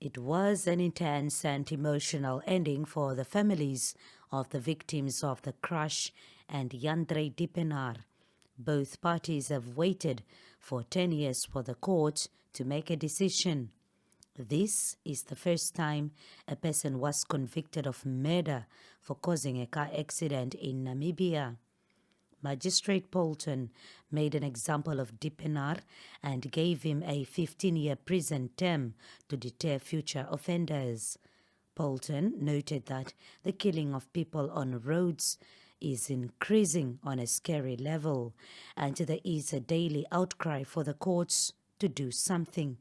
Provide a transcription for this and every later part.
It was an intense and emotional ending for the families of the victims of the crash and Jandre Dippenaar. Both parties have waited for 10 years for the court to make a decision. This is the first time a person was convicted of murder for causing a car accident in Namibia. Magistrate Poulton made an example of Dippenaar and gave him a 15-year prison term to deter future offenders. Poulton noted that the killing of people on roads is increasing on a scary level, and there is a daily outcry for the courts to do something.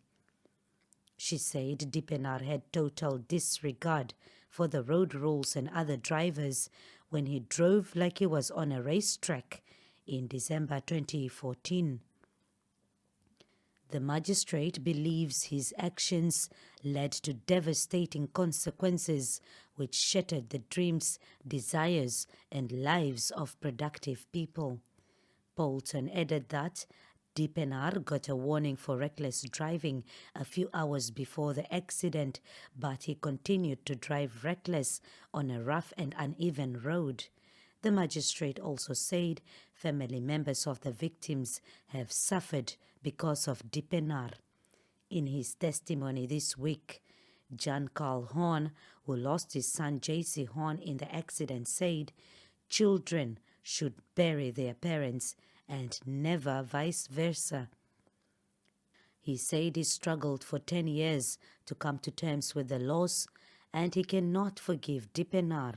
She said Dippenaar had total disregard for the road rules and other drivers when he drove like he was on a racetrack in December 2014. The magistrate believes his actions led to devastating consequences which shattered the dreams, desires, and lives of productive people. Poulton added that Dippenaar got a warning for reckless driving a few hours before the accident, but he continued to drive reckless on a rough and uneven road. The magistrate also said family members of the victims have suffered because of Dippenaar. In his testimony this week, Jan Carl Horn, who lost his son J.C. Horn in the accident, said children should bury their parents and never vice versa. He said he struggled for 10 years to come to terms with the loss, and he cannot forgive Dippenaar.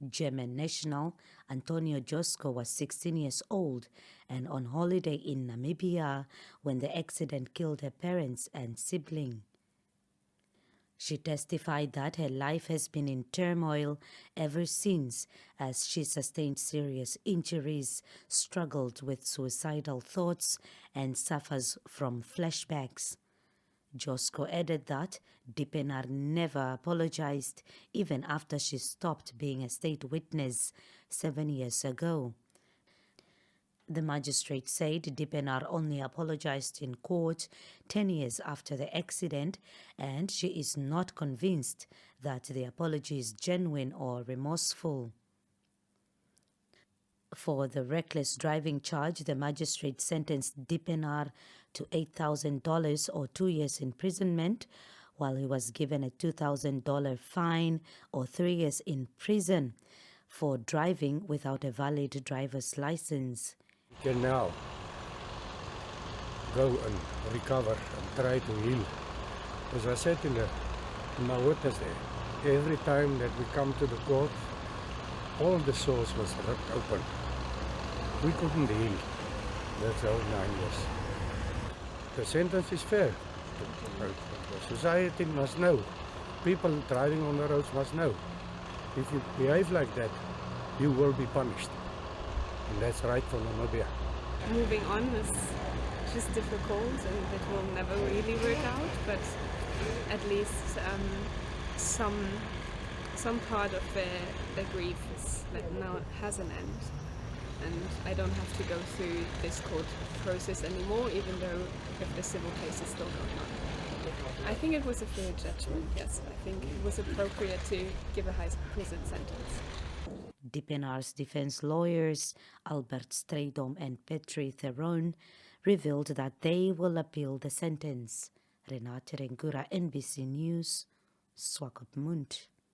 German national Antonio Josko was 16 years old and on holiday in Namibia when the accident killed her parents and sibling. She testified that her life has been in turmoil ever since, as she sustained serious injuries, struggled with suicidal thoughts, and suffers from flashbacks. Josko added that Dippenaar never apologized, even after she stopped being a state witness 7 years ago. The magistrate said Dippenaar only apologized in court 10 years after the accident, and she is not convinced that the apology is genuine or remorseful. For the reckless driving charge, the magistrate sentenced Dippenaar to $8,000 or 2 years imprisonment, while he was given a $2,000 fine or 3 years in prison for driving without a valid driver's license. You can now go and recover and try to heal. As I said in my witness there, every time that we come to the court, all the sores was ripped open. We couldn't heal. That's all 9 years. The sentence is fair. The society must know. People driving on the roads must know. If you behave like that, you will be punished. And that's right for Namibia. Moving on is just difficult and it will never really work out, but at least some part of the grief is that now has an end. And I don't have to go through this court process anymore, even though if the civil case is still going on. I think it was a fair judgment, yes. I think it was appropriate to give a high prison sentence. Dippenaar's defense lawyers, Albert Strydom and Petri Theron, revealed that they will appeal the sentence. Renate Rengura, NBC News, Swakopmund.